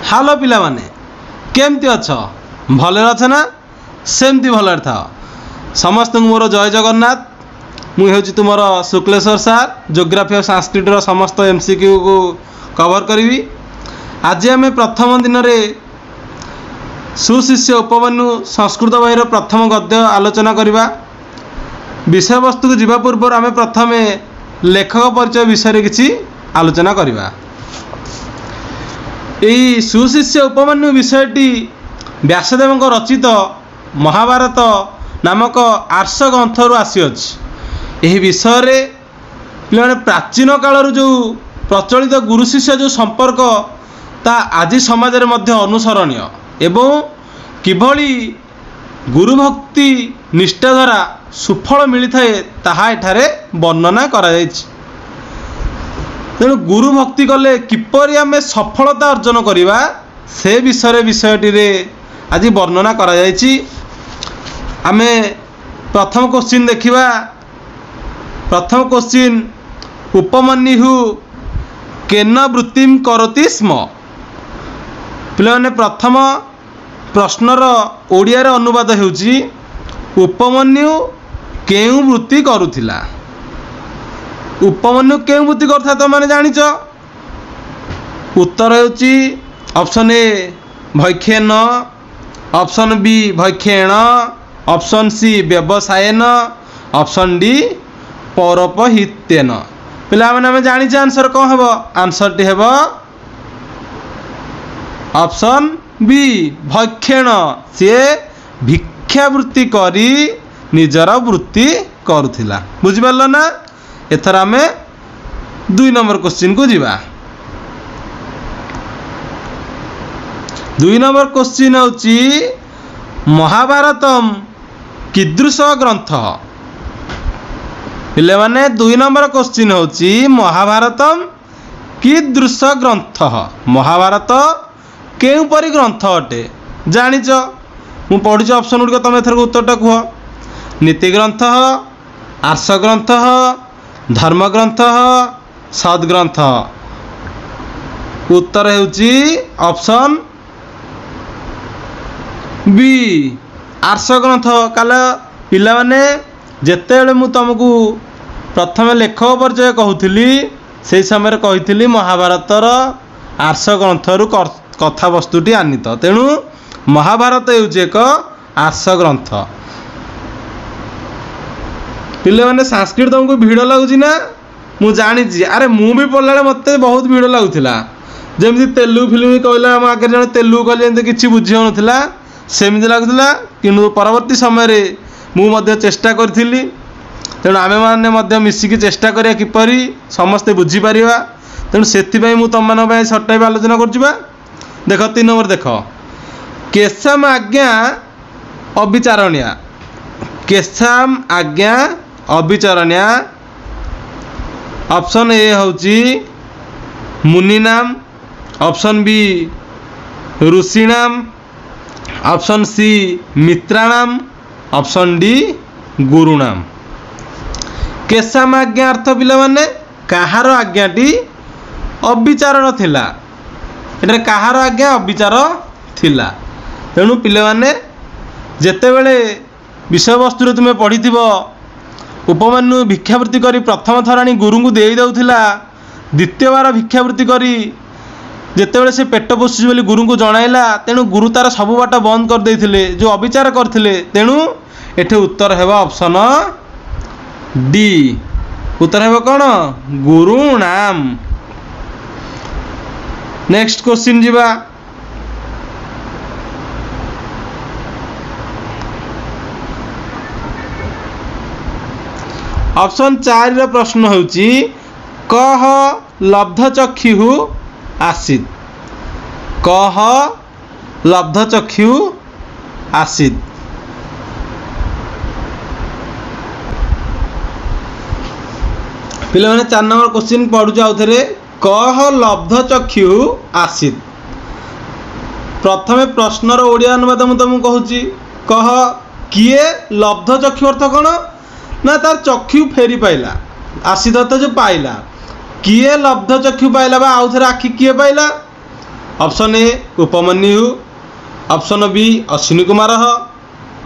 हालो पिला माने केमती अछ भले अछ ना सेमती भले था समस्त मोर जय जगन्नाथ मुझे तुमर शुक्लेश्वर सार जियोग्राफी और संस्कृत समस्त एमसीक्यू को कवर करी। आज आम प्रथम दिन में सुशिष्य उपमन्यु संस्कृत बहीर प्रथम गद्य आलोचना करवा। विषय वस्तु को जीवा पूर्व आम प्रथम लेखक परिचय विषय किसी आलोचना करवा। यही सुशिष्य उपमन्यु विषयटी व्यासदेव रचित महाभारत नामक आर्ष ग्रंथर आसीअछि। यही विषय रे पिलाने प्राचीन कालर जो प्रचलित गुरु शिष्य जो संपर्क ता आज समाज रे मध्य अनुसरणीय एवं किभली गुरु भक्ति निष्ठा द्वारा सुफल मिलता है ताहा एठारे वर्णना करा जायछि। तेणु गुरु भक्ति कले किपरि आमे सफलता अर्जन करिबा से विषयटी रे आज वर्णना करा जायछि। आमे प्रथम क्वेश्चन देखिबा। प्रथम क्वेश्चन उपमन्यु केन वृत्तिम करोति स्म। पिलाने प्रथम प्रश्नर ओडिया रे अनुवाद हेउछि उपमन्यु केउ वृत्ति करुथिला। उपमन्यु केउ वृत्ति करथा तो माने जानिच। उत्तर हेउछि ऑप्शन ए भैखेन, ऑप्शन बी भैखेण, ऑप्शन सी व्यवसायन, ऑप्शन डी पौरोपहितेन। पिला माने हमें जानिच आंसर कौन हेबो। आंसर टी हेबो ऑप्शन बी भैखेण। से भिक्षावृत्ति करी निजर वृत्ति करुथिला। बुझि पारलो ना। एथर आमे 2 नंबर क्वेश्चन को जीवा। 2 नंबर क्वेश्चन होची महाभारतम कीदृश ग्रंथ। पिले माने 2 नंबर क्वेश्चन होची महाभारतम कीदृश ग्रंथ। महाभारत केउ परि ग्रंथ अटे जानिच। मु पढ़ी ऑप्शन गुड़िक तुम एथर उत्तरटा कह। नीति ग्रंथ, आर्ष ग्रंथ, धर्म ग्रंथ, सद्ग्रंथ। उत्तर हेउची ऑप्शन बी आर्ष ग्रंथ। काल पिला माने जेतेबेले मु तुमको प्रथम लेखक परिचय कहूली से समय कही महाभारतर आर्ष ग्रंथरु कथा वस्तुटी आनीत। तेणु महाभारत हेउची एक आर्ष ग्रंथ। पिले माने संस्कृत तुमको भिड़ लगुच ना मु जानी। अरे मु भी पढ़ला मत बहुत भिड़ लगुला। जमी तेलुगु फिल्म कहला आम आगे जन तेलुगु कहले किसी बुझी होना सेमती लगुला। कि परवर्ती समय मु चेष्टा करी। तेणु आमे माने मिसिकी चेष्टा करिया किपरि समस्ते बुझीपर। तेणु से तुम मान सर्ट टाइप आलोचना कर। देख 3 नंबर देख केशम आज्ञा अविचारणिया। केशम आज्ञा अविचारणिया। ऑप्शन ए होची मुनिनाम, ऑप्शन बी ऋषिणाम, ऑप्शन सी मित्राणाम, ऑप्शन डी गुरुणाम। केशम आज्ञा अर्थ पिला माने कहार आज्ञाटी अविचारण थिला। एटारे कहार आज्ञा अविचार थिला। तेणु पिले माने जेतेबेले विषय वस्तु तुम्हें पढ़ी उपमन्यु भिक्षावृत्ति करी प्रथम थराणी गुरु को दे दउथिला। द्वितीय बार भिक्षावृत्ति करी जेतेबेले से पेट पोषुची बोली गुरु को जणाइला। तेणु गुरु तार सबु बाट बंद कर देथिले जो अविचार करथिले। तेणु एठे उत्तर हेबा ऑप्शन डी। उत्तर हेबा कोन गुरुणाम। नेक्स्ट क्वेश्चन जीवा। ऑप्शन 4 रो प्रश्न होची कह लब्धचक्षु आसीत्। कह लब्धचक्षु आसीत्। पिले माने 4 नंबर क्वेश्चन पढ़ु आउ थे कह लब्धचक्षु आसीत्। प्रथमे प्रश्नर ओडिया अनुवाद मु तुमको कहूची। कह किए लब्धचक्षु अर्थ कौन ना तार चक्षु फेरी पाइला। आसीत् अर्थ जो पाइला। किए लब्धचक्षु पाइला बा आउ थे आखि किए पाइला option A Upamanyu, option B Ashwini Kumar,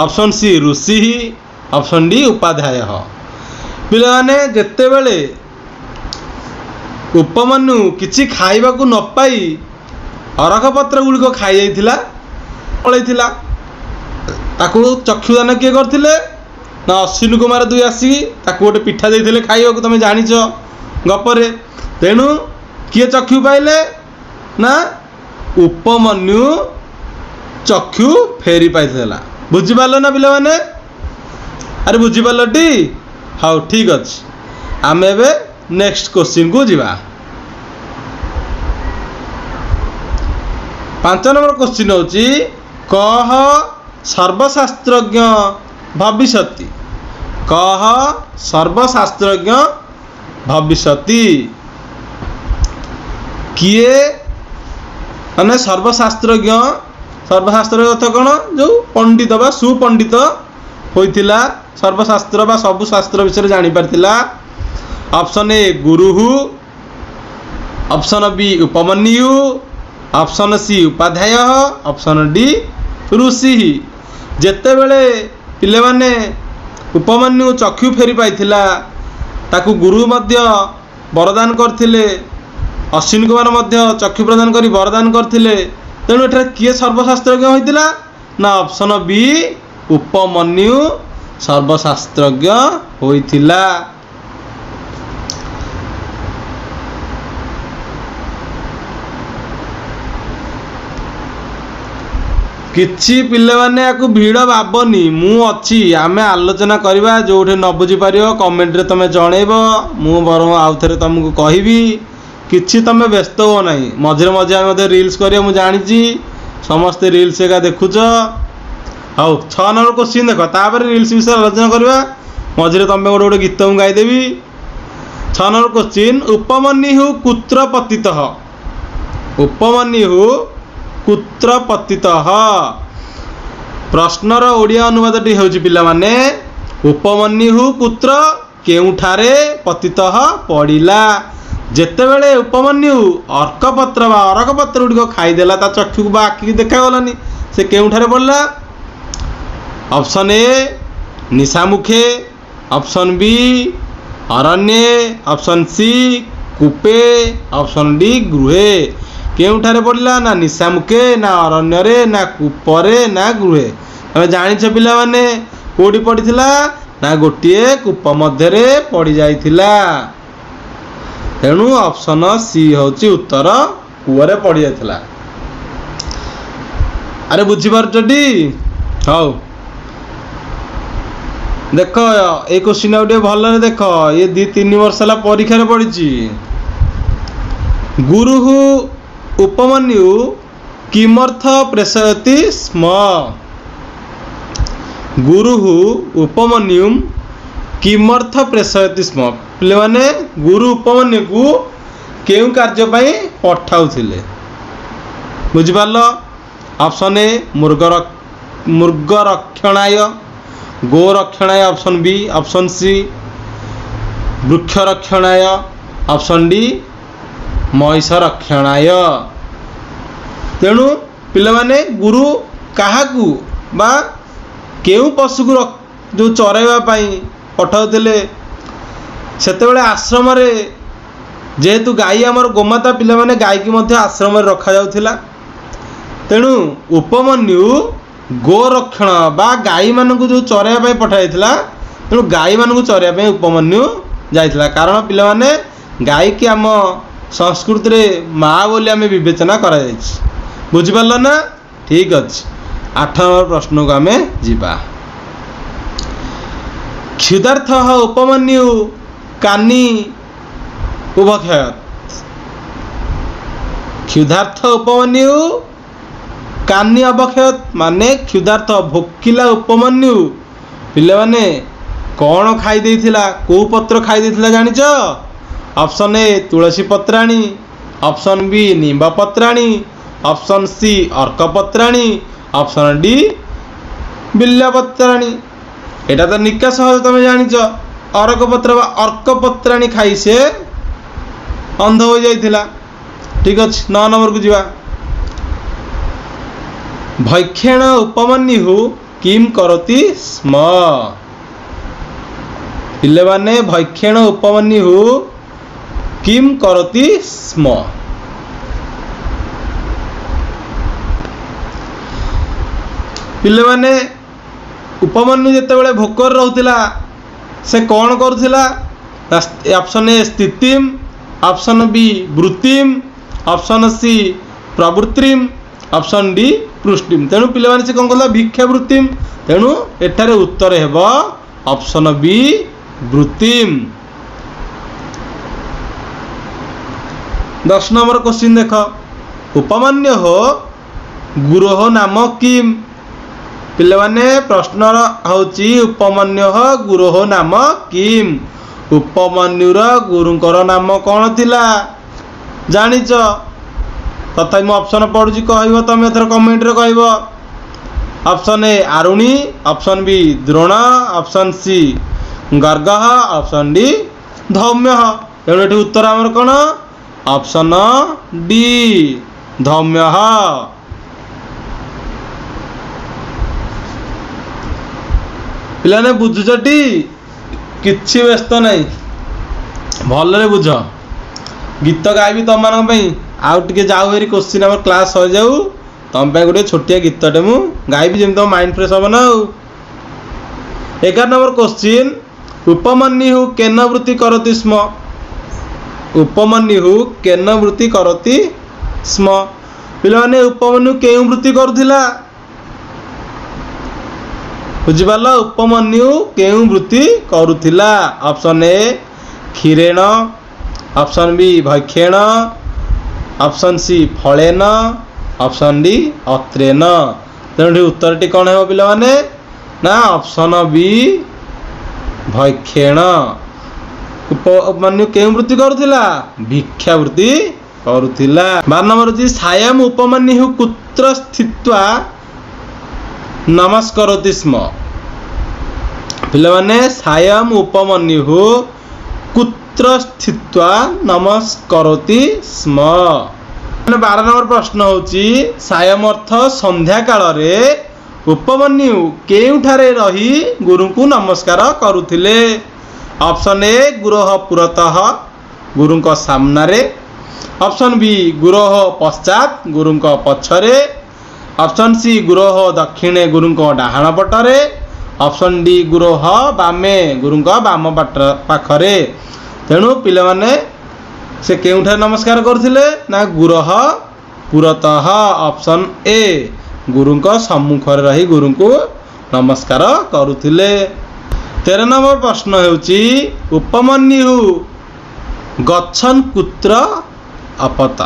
option C ऋषि, ऑप्शन डी उपाध्याय। पिलाने जेतेबेले उपमन्यु किछि खाइबाकू न पाई अरख पत्र गुड़िक खाई जाइथिला पलैथिला, ताकू चक्षुदान किए करथिले ना अश्विनी कुमार दुई आसी ताकू गोटे पिठा देइथिले खाइबाकू, तुम जानिଛ गपरे। तेणु किए चक्षु पाइले ना उपमन्यु चक्षु फेरी पाइथिला। बुझिपारल ना पिला माने? अरे बुझिपारल टी? हाँ ठीक अच्छे, आम एबे नेक्स्ट क्वेश्चन को जीवा। 5 नंबर क्वेश्चन होची कह सर्वशास्त्रज्ञ भविष्यति, कह सर्वशास्त्रज्ञ भविष्यति। किए माने सर्वशास्त्रज्ञ, सर्वशास्त्र अर्थ कौन? जो पंडित बा सुपंडित होइथिला, सर्वशास्त्र बा सबु शास्त्र विषय जानी पारथिला। ऑप्शन ए गुरुहु, option B Upamanyu, option C उपाध्याय, ऑप्शन डी ऋषि। जेते बेले पिले माने उपमन्यु चक्षु फेरी पाइथिला ताकू गुरु मध्य वरदान करथिले, अश्विनी कुमार मध्य चक्षु प्रदान करी वरदान करथिले। तेणु एठार किए सर्वशास्त्रज्ञ होइतिला ना ऑप्शन बी उपमन्यु सर्वशास्त्रज्ञ होइतिला। किछि पिले माने याकू भिड़ भाबनी, मु अच्छी आमे आलोचना करवा। जोठे न बुझी पारियो कमेंट रे तमे जणैबो, मु बरम आउ थरे तुमको कहबी। किछि तमे व्यस्त हो नहीं, मझे मझे आम रिल्स करिया मु जानिछि, समस्ते रिल्स एका देखुछ। हाउ 6 नंबर क्वेश्चन देख, तापर रिल्स विषय आलोचना करवा। मझे तुम गोटे गोटे गीत मु गाईदेवी। 6 नंबर क्वेश्चन उपमन्यु कुत्र पतितः, उपमन्यु कुत्र पतितः। प्रश्नर ओडिया अनुवादटी हेउछि पिला माने उपमन्यु कुत्र केउठारे पतितः पड़िला। जेतेबेले उपमन्यु अर्कपत्र बा अरकपत्र गुड़िक खाईदेला, ता चक्षु बा आखि देखा गलानी, से केउठारे पड़ला? ऑप्शन ए निशामुखे, ऑप्शन बी अरण्ये, ऑप्शन सी कूपे, ऑप्शन डी गृहे। केउठारे पड़ला? ना निशामुखे, ना अरण्य, ना कूपरे, ना गृहे। तमे जानिछ पिला माने कोडी पड़िथिला ना गोटिए कूप मध्यरे पड़ी जाइथिला। तेणु ऑप्शन सी होची उत्तर, कुआरे पड़ी जाइथिला। अरे बुझी पारछटी? हाउ देख ए क्वेश्चन आउ भल देख, ये 2-3 वर्ष है परीक्षा पड़ी। गुरुहु उपमन्यु किमर्थ प्रेषयति स्म, गुरुहु उपमन्यु किमर्थ प्रेषयति स्म। पिले माने गुरु उपमन्यु को केउ कार्य पई पठाउथिले? बुझि पारलो? ऑप्शन ए मृग रक्षणाय, गो रक्षणाय, ऑप्शन बी, ऑप्शन सी वृक्ष रक्षणाय, ऑप्शन डी महिष रक्षणाय। तेणु पिले माने गुरु काहाकू बा केउ पशु को जो चराइबा पई पठाउथिले, सेतेबेले आश्रम रे जेहेतु गाई आमर गोमाता, पिले माने गाई की मध्य आश्रम रे रखा जाउथिला। तेणु उपमन्यु गोरक्षण बा गाई मान जो चराइबा पठाइथिला, तेणु गाई मान चराइबा पई उपमन्यु जाइथिला। कारण पिले माने गाई की आम संस्कृति रे माँ बोली आम विवेचना करा जाइछि। बुझि पारल ना? ठीक अछि। 8 नंबर प्रश्न को आम जीवा। क्षुधार्थ उपमन्यु कानी उभक्षयत, क्षुधार्थ उपमन्यु कानी अभक्षयत माने क्षुधार्थ भोकिला उपमन्यु पिले माने कौन खाई देइथिला, को पत्र खाई देइथिला जानिछ? ऑप्शन ए तुलसी पत्राणी, ऑप्शन बी निम्ब पत्राणी, ऑप्शन सी अर्क पत्राणी, ऑप्शन डी बिल्ल पत्राणी। एटा तो निका सहज तुम जानिछ, अरक पत्र बा अर्क पत्राणी खाई से अंध हो जाइथिला। ठीक अछि। 9 नंबर को जीवा। भैक्षेण उपमन्यु किम करोति स्म। पिले माने भैक्षेण उपमन्यु किम करोति स्म। पिले माने उपमन्यु जेतेबेले भोकर रहउतिला से कौन करुथिला। ऑप्शन ए स्थितिम, ऑप्शन बी वृत्तिम, ऑप्शन सी प्रवृत्तिम, ऑप्शन डी पृष्टिम। तेणु पिले माने से कौन करला भिक्षावृत्तिम। तेणु एठारे उत्तर हेबो ऑप्शन बी वृत्तिम। 10 नंबर क्वेश्चन देख। उपमन्यु हो गुरोह नाम किम। पिले माने प्रश्न हउची उपमन्यु हो गुरोह नाम किम। उपमन्युर गुरुंकर नाम कौन थिला जानिच। तथापि मु ऑप्शन पढ़ुची कहइबो तमे एथर कमेंट रे कहइबो। Option A Aruni, option B Drona, option C गर्गः, ऑप्शन डी धौम्य। तेणु एठी उत्तर हमर कोन ऑप्शन डी धौम्य। पिलाने बुझुचटी किछि व्यस्त नहीं भलरे बुझ। गीत गाइबी तुम मान आउ टे जाऊ हेरी क्वेश्चन आम क्लास हो जाऊ तुम गोटे छोटिया गीतटे मु गाइबी जमी तुम माइंड फ्रेश हम ना। 11 नंबर क्वेश्चन उपमन्यु केन वृत्ति करति स्म। उपमन्यु केन वृत्ति करति स्म। पिलाने उपमन्यु केउ वृत्ति करुथिला बुझिपाल। उपमन्यु केउ वृत्ति करुथिला। ऑप्शन ए क्षीरेण, ऑप्शन बी भैक्षेण, ऑप्शन सी फलेन, ऑप्शन डी अत्रेन। तेणु उत्तर टी कौन है पिला माने ना ऑप्शन बी भैक्षेण। उपमन्यु केउ वृत्ति करुथिला भिक्षावृत्ति करुथिला। 12 नंबर जी सायम उपमन्यु कुत्र स्थित्वा नमस्करोति स्म। पिले माने सायम उपमन्यु कुत्र स्थित्वा नमस्करोति स्म। 12 नंबर प्रश्न होची सायम अर्थ संध्या काल रे उपमन्यु केउठारे रही गुरु को नमस्कार करुथिले। ऑप्शन ए गुरोह पुरतः गुरु को सामना रे, ऑप्शन बी गुरोह पश्चात गुरु को पछरे, ऑप्शन सी गुरोह दक्षिणे गुरु को डाहाण पटरे, ऑप्शन डी गुरोह बामे गुरु को बाम पाखरे। तेणु पिले माने से केउठा नमस्कार करथिले ना गुरोह पुरतः। ऑप्शन ए गुरु को सम्मुख रे रही गुरु को नमस्कार करुथिले। 13 नंबर प्रश्न हेउची उपमन्यु गच्छन कुत्र अपत।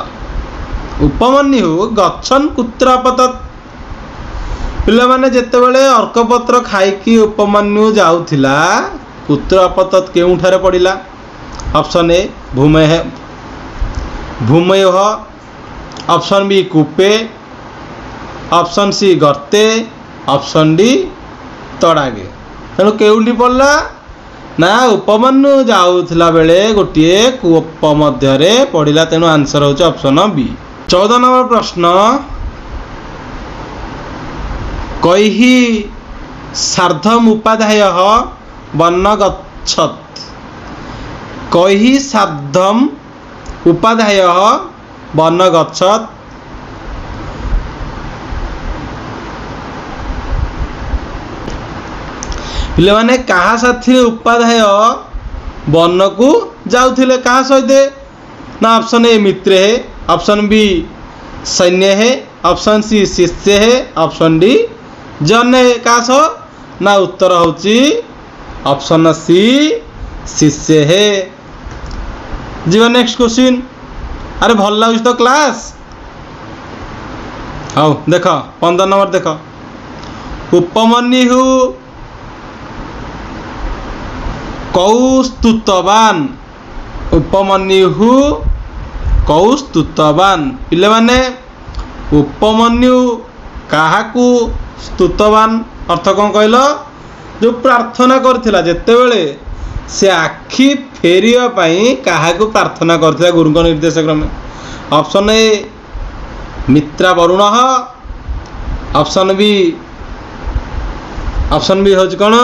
उपमन्यु गच्छन कुत्र अपतत। पिले माने जेते बेले अर्कपत्र खाइकी उपमन्यु जाउथिला कुत्र अपतत केउठारे पड़िला। ऑप्शन ए भूमयोः, ऑप्शन बी कूपे, ऑप्शन सी गर्ते, ऑप्शन डी तड़ागे। तेणु केउठी पड़ला ना उपमन्यु जाउथिला बेले गोटे कूप मध्यरे पड़िला। तेणु आंसर होची ऑप्शन बी। 14 नंबर प्रश्न कैहि सार्धम उपाध्यायः वन्न गच्छत्। कैहि सार्धम उपाध्यायः वन्न गच्छत्। पिले माने कहा साथी उपाध्याय वन को जाउथिले कहा सहित ना ऑप्शन ए मित्र है, ऑप्शन बी सैन्य है, ऑप्शन सी शिष्य है, ऑप्शन डी जन है। कहा सह ना उत्तर होची ऑप्शन सी शिष्य है। जीवन नेक्स्ट क्वेश्चन। अरे भल लगे तो क्लास आओ देख 15 नंबर देख। उपमन्यु कौस्तुतवान। उपमन्यु कौस्तुतवान। पिले माने उपमन्यु काहाकू स्तुतवान अर्थ कौन कहल जो प्रार्थना करथिला जेते बेले से आखि फेरिया पई काहाकू प्रार्थना करथिला गुरु को निर्देश क्रमे। Option A Mitra Varun, option B हूँ कौन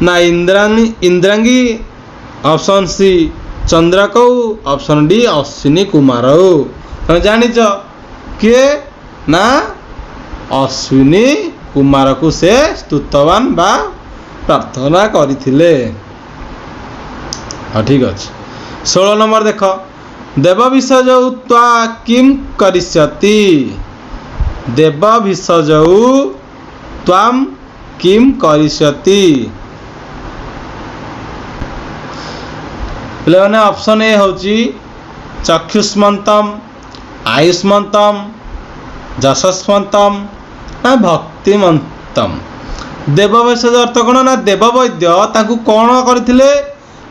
ना इंद्रांगी, ऑप्शन सी चंद्रकौ, ऑप्शन डी अश्विनी कुमार। तुम जानिच किए ना अश्विनी कुमार को से स्तुतवान बा प्रार्थना करथिले। हाँ ठीक अच्छे। 16 नंबर देख देव विसर्जौ त्वा किम करिष्यति, देव विसर्जौ त्वाम किम करिष्यति। पे ऑप्शन ए हूँ चक्षुष्मतम, आयुष्मतम, जशस्मतम ना भक्तिमतम। देव विसर्ज अर्थ कौन ना देव वैद्य ताकू कौन करथिले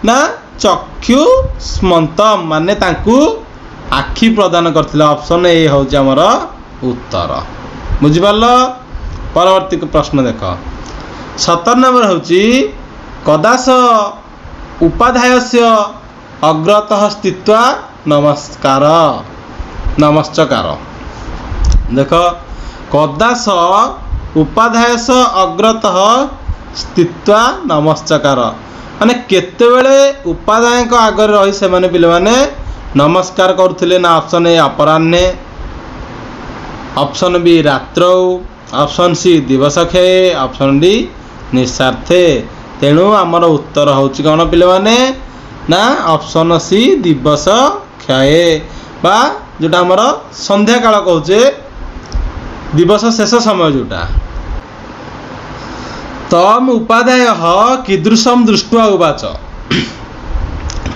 ना चक्षुष्मतम माने ताकू आखि प्रदान करथिले। ऑप्शन ए हूँ आमर उत्तर। बुझिपार। परवर्ती प्रश्न देख 17 नंबर हूँ कदास उपाध्यायस्य अग्रतः स्थित्वा नमस्कार। देख कदास उपाध्यायस अग्रतः स्थित्वा नमस्कार माने केतेबेले उपाध्याय आगे रही से माने पिले माने नमस्कार करथिले ना। ऑप्शन ए अपराह्ने, ऑप्शन बी रात्रौ, ऑप्शन सी दिवस क्षये, ऑप्शन डी निस्वार्थे। तेणु आमर उत्तर हूँ कौन पिले माने ना ऑप्शन सी दिवस क्षये बा जोटा आमर संध्या काल कहूचे दिवस शेष समय जोटा। तम उपाध्याय कीदृशम दृष्ट्वा उवाच,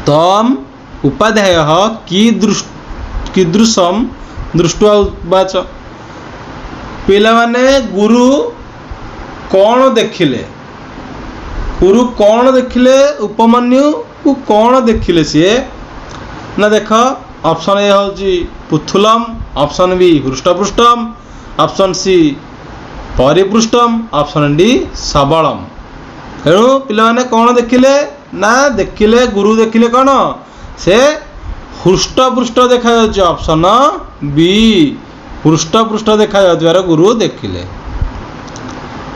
तम उपाध्याय कीदृशम दृष्ट्वा उवाच। पिला माने गुरु कौन देखिले, गुरु कौन देखिले उपमन्यु को कौन देखिले सी ना। देख ऑप्शन ए हूँ पुथुलम, ऑप्शन बी हृष्टपृष्टम, ऑप्शन सी परिपृष्टम, ऑप्शन डी सबलम। तेणु पिलाने कौन देखिले ना देखिले गुरु देखिले कौन से हृष्टपृष्ट देखा जाउछि। ऑप्शन बी हृष्टपृष्ट देखा जाउथिबार गुरु देखिले।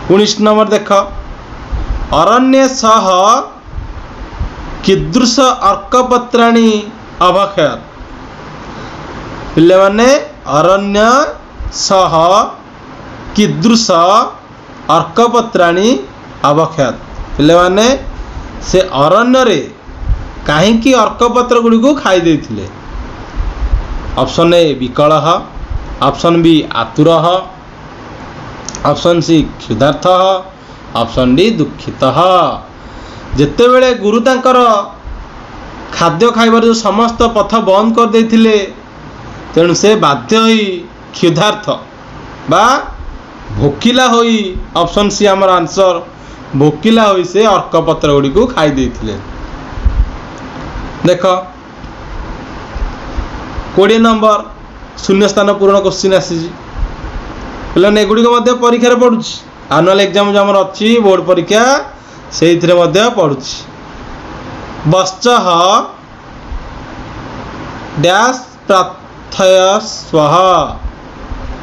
19 नंबर देख अरण्य सह कीदृश अर्कपत्राणि अभक्षयत्। पिले माने अरण्य सह कीदृश अर्कपत्राणि अभक्षयत्। पिले माने से अरण्य रे काहींकी अर्कपत्र गुड़ी को खाई देथिले। ऑप्शन ए विकलः, ऑप्शन बी आतुरः, ऑप्शन सी क्षुधार्थः, ऑप्शन डी दुखितः। जेते बेले गुरु तांकर खाद्य खाइबार जो समस्त पथ बंद कर देथिले तेणु से बाध्य होई क्षुधार्थ बा भोकिला होई, ऑप्शन सी आमर आंसर भोकिला होई से अर्कपत्र गुड़ी को खाई देथिले। देख 20 नंबर शून्य स्थान पूर्ण क्वेश्चन आसी पे एगुड़िक परीक्षा पड़ू आनुआल एग्जाम जो आमर अच्छी बोर्ड परीक्षा से पड़ू। बश्चः डैश प्रार्थय स्वः।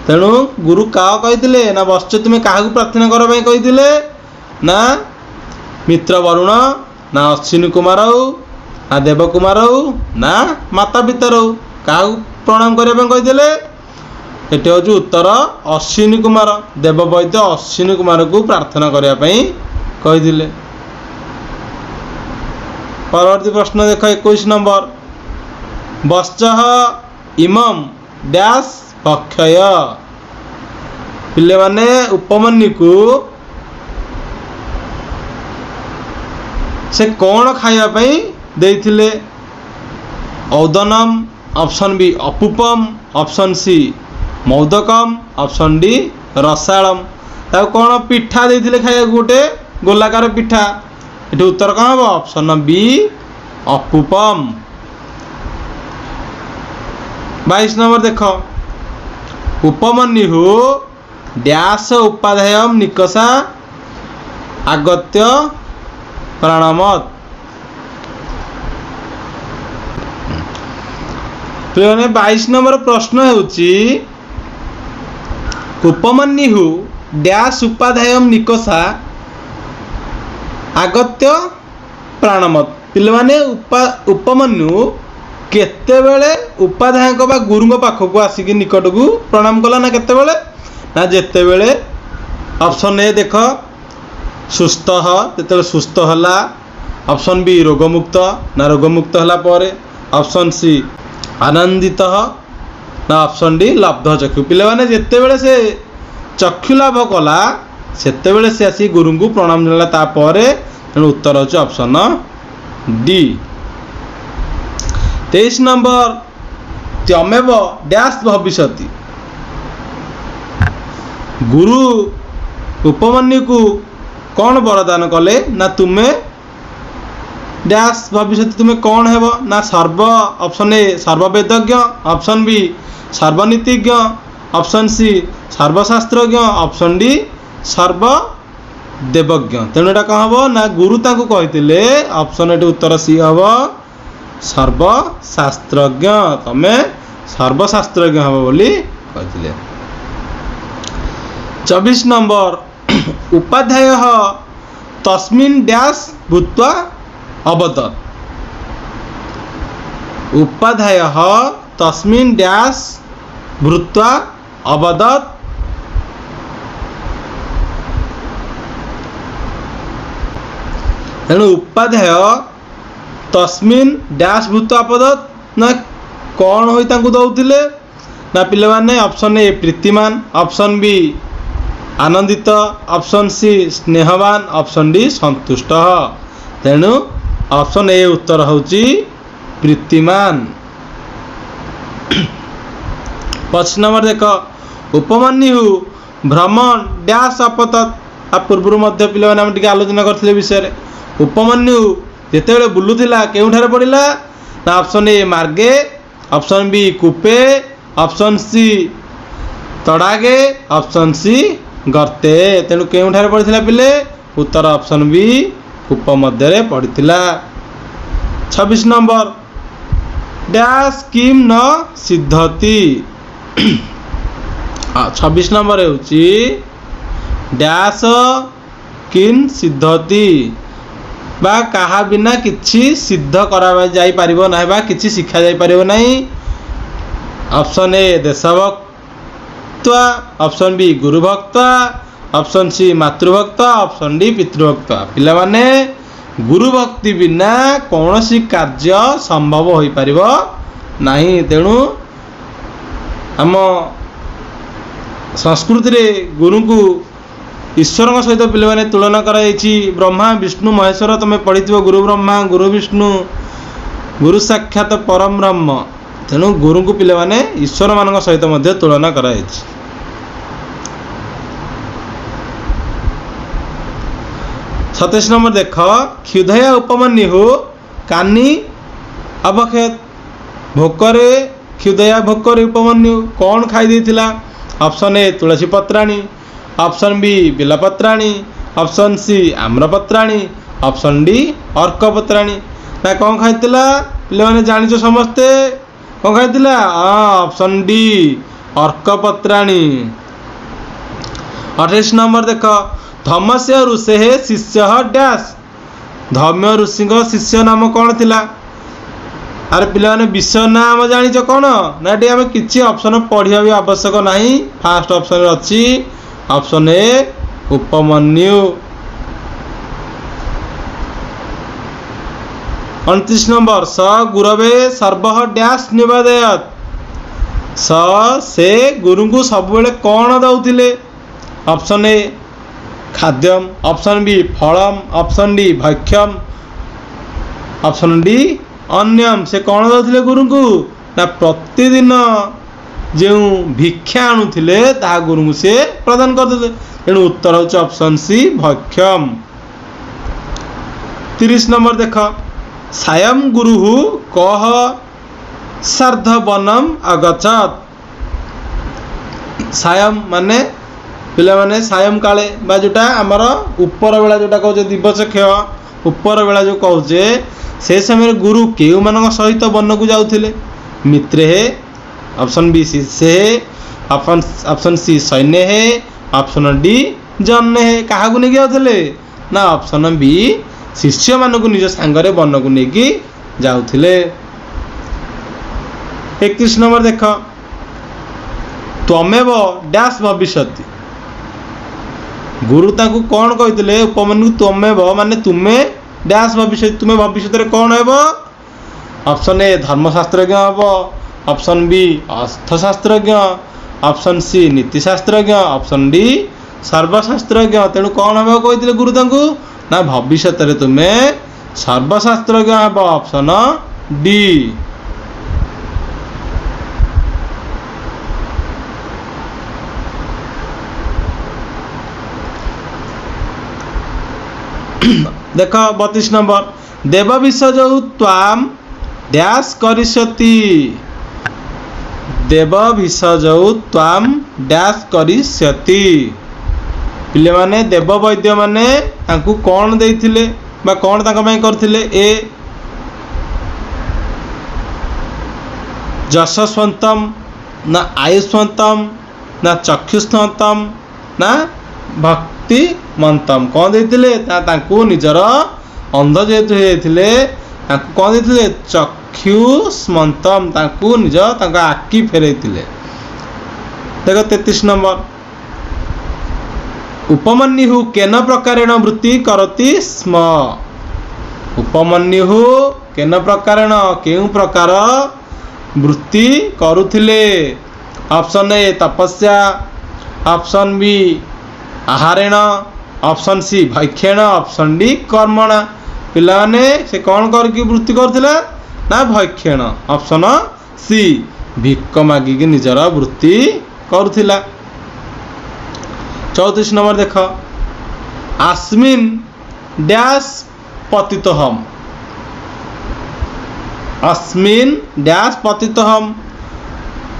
तेणु गुरु क्या कही ना बश्च तुम्हें क्या प्रार्थना करने कही ना मित्र वरुण ना अश्विनी कुमार ना देवकुमार ना माता पिता क्या प्रणाम करने कही। ये हूँ उत्तर अश्विनी कुमार। देव वैद्य अश्विनी कुमार को प्रार्थना करने कही। परवर्ती प्रश्न देख 21 नंबर बश्चः इमं डैश भक्षय। पिले माने उपमन्यु को से कौन खाइबा देथिले। औदनम, ऑप्शन बी अपूपम, ऑप्शन सी मौदकम, ऑप्शन डी रसायलम। ताको कौन पिठा देथिले खाइबा गोटे गोलाकार पिठा। ये उत्तर कौन हम ऑप्शन बी अपूपम। 22 नंबर देख उपमन्यु डैश उपाध्याय निकषा आगत्य प्राणमत। 22 नंबर प्रश्न होउची उपमन्यु डैश उपाध्याय निकोषा आगत्य प्राणमत पिले उपमन्यु केतेबेले उपाध्याय बा गुरु पाखक आसिक निकट को प्रणाम कला ना केतेबेले ना जेतेबेले ऑप्शन ए देख सुस्थ जेतेबेले सुस्थ हला ऑप्शन बी रोगमुक्त ना रोगमुक्त हला पर ऑप्शन सी आनंदित ना ऑप्शन डी लब्ध चक्षु पिले माने जेतेबेले से चक्षु लाभ कला सेतेबेले से आसी गुरु को प्रणाम जनाला तापर तेणु उत्तर होची ऑप्शन डी 23 नंबर त्वमेव डैश भविष्यति गुरु उपमन्यु को कौन वरदान कले ना तुम्हें डैश भविष्य तुम्हें कौन हेब ना सर्व ऑप्शन ए सर्ववेदज्ञ ऑप्शन बी सर्वनीतिज्ञ ऑप्शन सी सर्वशास्त्रज्ञ ऑप्शन डी सर्वदेवज्ञ तेणु एटा कौन हम ना गुरु तांको कहिथिले ऑप्शन ए उत्तर सी हम सर्वशास्त्रज्ञ तमें सर्वशास्त्रज्ञ हम बोली कहिथिले 24 नंबर उपाध्याय तस्मिन् डैश भूत्वा अवदत् उपाध्याय तस्मिन् डैश भूत्वा अवदत् तेणु उपाध्याय तस्मिन् डैश भूत्वा अवदत् ना कौन होई तांको दउथिले ना पिले माने ऑप्शन ए प्रीतिमान ऑप्शन बी आनंदित ऑप्शन सी स्नेहवान ऑप्शन डी संतुष्ट तेणु ऑप्शन ए उत्तर होची प्रीतिमान 25 नंबर देख उपमन्यु भ्रमण डैश अपतत आ पूर्व मध्य पिले माने हम टिके आलोचना करथिले विषय उपमन्यु जेतेबेले बुलुथिला केउठारे पड़िला ना ऑप्शन ए मार्गे ऑप्शन बी कूपे ऑप्शन सी तड़ागे ऑप्शन सी गर्ते तेणु केउठारे पड़िथिला पिले उत्तर ऑप्शन बी कूप मध्य पड़िथिला 26 नंबर डैश किम न सिद्धति 26 नंबर होची डैश किन सिद्धति बा कहा बिना किछि सिद्ध करा जाई परिबो नाही बा किछि शिक्षा जाई परिबो नाही ऑप्शन ए देशभक्त ऑप्शन बी गुरुभक्त ऑप्शन सी मातृभक्त ऑप्शन डी पितृभक्त पिला माने गुरुभक्ति बिना कौनसी कार्य संभव होई परिबो नाही तेणु आम संस्कृति रे गुरु को ईश्वर सहित पिले माने तुलना कराई ब्रह्मा विष्णु महेश्वर तुम पढ़ी गुरु ब्रह्मा गुरु विष्णु गुरु साक्षात परम ब्रह्म तेणु गुरु को पिले माने ईश्वर मान सहित मध्य तुलना कराई 27 नंबर देख क्षुधया उपमन्यु कानी अवक्षेत भोकरे क्षुधया भोकरे उपमन्यु कौन खाई देथिला ऑप्शन ए तुलसी पत्राणी ऑप्शन बी बेलपत्राणी ऑप्शन सी आम्रपत्राणी ऑप्शन डी अर्क पत्राणी ना कौन खाइतिला पिले माने जानिछ समस्ते कौन खाइतिला ऑप्शन डी अर्क पत्राणी 28 नंबर देख धम्मस्य ऋषे शिष्य डैश धम्य ऋषि शिष्य नाम कौन थिला अरे पिले माने विषय नाम जानिछ कौन ना डी आम किछि ऑप्शन पढ़िया भी आवश्यक नहीं फास्ट ऑप्शन अच्छी ऑप्शन ए उपमन्यु 29 नंबर स गुरवे सर्व डैश निवेदयत स से गुरु को सब बेले कौन दउथिले ऑप्शन ए खाद्यम ऑप्शन बी फलम ऑप्शन डी भक्ष्यम ऑप्शन डी अन्यम से कौन दउथिले गुरु को ना प्रतिदिन जो भिक्षा आणुथिले ता गुरु को से प्रदान करते तेणु उत्तर होची ऑप्शन सी भक्ष्यम 30 नंबर देख सायं गुरु कह सार्धवनम अगच्छत सायं माने पिला माने सायं काले बा जोटा हमर ऊपर बेला जोटा कहजे दिवस खेय ऊपर बेला जो कहजे से समय गुरु केउ मानक सहित वन को जाउथिले मित्रे ऑप्शन बी से ऑप्शन सी सैन्य है, ऑप्शन डी जन है। क्या नहीं जाते ना ऑप्शन बी शिष्य मानक निज सांगरे वन को लेकिन जाऊले। 31 नंबर देख त्वमेव डैश भविष्यति। गुरु ताकू कौन कहते उपमन्यु त्वमेव माने तुम्हें डैश भविष्य, तुम्हें भविष्य कौन हे? ऑप्शन ए धर्मशास्त्रज्ञ हम, ऑप्शन बी अर्थशास्त्रज्ञ, ऑप्शन सी नीतिशास्त्रज्ञ, ऑप्शन डी सर्वशास्त्रज्ञ। तेणु कौन हम कहते गुरु ताकू ना भविष्य तुम्हें सर्वशास्त्रज्ञ हम, ऑप्शन डी। देख 32 नंबर देव विसर्जौ त्वाम डैश करिष्यति। देव विसर्जौ त्वाम डैश करिष्यति। पिले माने देव वैद्य माने तांकू कौन देइथिले बा कौन तांका पई करथिले? ए जशस्वंतम ना आयुष्वंतम ना चक्षुष्वंतम ना भक्ति मंतम। कौन देइथिले? तांकू निजर अंध जेतु हेथिले तांकू कौन देइथिले? चक्षुष्मंतम, तांकू निज तांका आखि फेरैथिले। देखो 33 नंबर उपमन्यु केन प्रकारेण वृत्ति करति स्म। उपमन्यु केन प्रकारेण केउ प्रकार वृत्ति करुथिले? ऑप्शन ए तपस्या, ऑप्शन बी आहारेण, ऑप्शन सी भैक्षेण, ऑप्शन डी कर्मणा। पिलाने से कौन करके वृत्ति करथिला ना भैक्षेण, ऑप्शन सी भिक्क मागिकी निजर वृत्ति करुथिला। 34 नंबर देख आस्मिन डैश पतितोहम। अस्मिन डैश पतितोहम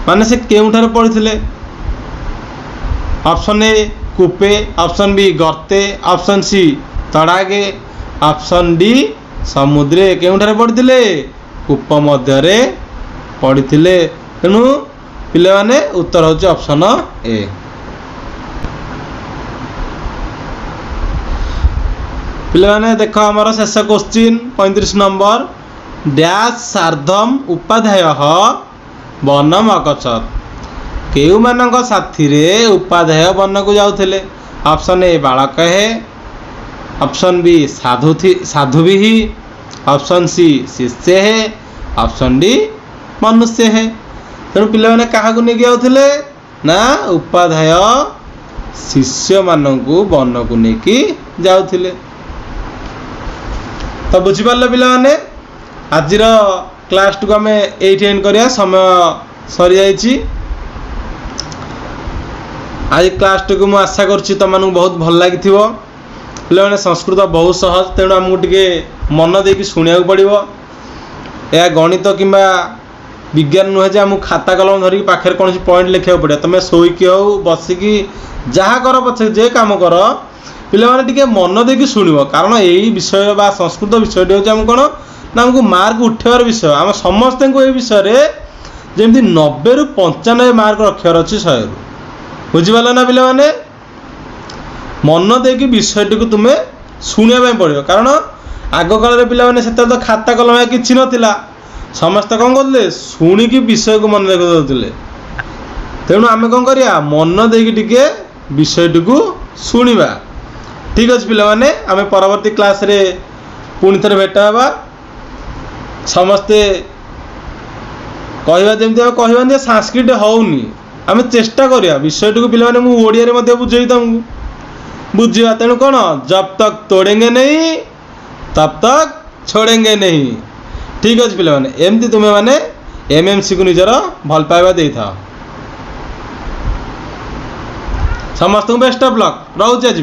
माने से केउठारे पड़िथिले? ऑप्शन ए कूपे, ऑप्शन बी गर्ते, ऑप्शन सी तड़ागे, ऑप्शन डी समुद्रे। केउठारे पड़िथिले? कूप मध्यरे पड़िथिले। तेणु पिले माने उत्तर होचे ऑप्शन ए। पिले माने देख हमर शेष क्वेश्चन 35 नंबर डैश सार्धम उपाध्याय वनम अगछत। केउ मानक साथी रे उपाध्याय वन को जाउथिले? ऑप्शन ए बालक है, ऑप्शन बी साधु भी, ऑप्शन सी शिष्य है, ऑप्शन डी मनुष्य है। तेणु पिले माने काहा को नेकी जाउथिले ना उपाध्याय शिष्य मानकू वन को नेकी जाउथिले। तो बुझी पारल पिला माने आज क्लास को आम ये एंड करिया, समय सरी जाइछि। आज क्लास को मुझे आशा करुँच तुम बहुत भल लगी पे संस्कृत बहुत सहज, तेणु आमको टे मन देकी शुणा पड़ो। यह गणित कि विज्ञान नुहे जे आमको खाता कलम धरिकी पाखे कौन पॉइंट लिखा पड़े। तुम शोक हो बसिकी जहाँ कर पचे जे कम कर पे टे मन देकी शुण, कारण यही विषय बा संस्कृत विषय हूँ आम कौन ना आमको मार्क उठार विषय। आम समस्त को ये विषय जमी 90 ରୁ 95 मार्क रखार अच्छी 100 ରୁ। बुझिपाल ना पिला माने मन देकी विषयटी को तुम्हें शुणा पड़ो, कारण आग काल पे से तो खाता कलम कि नाला, समस्ते कौन करते शुणिकी विषय को मन देखते। तेणु आम कौन करिया मन देकी टिके विषयटी को शुणा। ठीक अच्छे पिला माने आम परवर्ती क्लास रे पुणी थे भेट हवा। समस्ते कहवा जमी कहवानी संस्कृत होनी, आम चेष्टा करिया विषयटी को पिला मुझे ओडिया बुझे तुमको बुझा। तेणु कौन जब तक तोड़ेंगे नहीं तब तक छोड़ेंगे नहीं। ठीक अच्छे पिला माने एमती तुम्हें माने एमएमसी को निजर भल पाइबा दे था। समस्त बेस्ट ऑफ लक रोचे आज।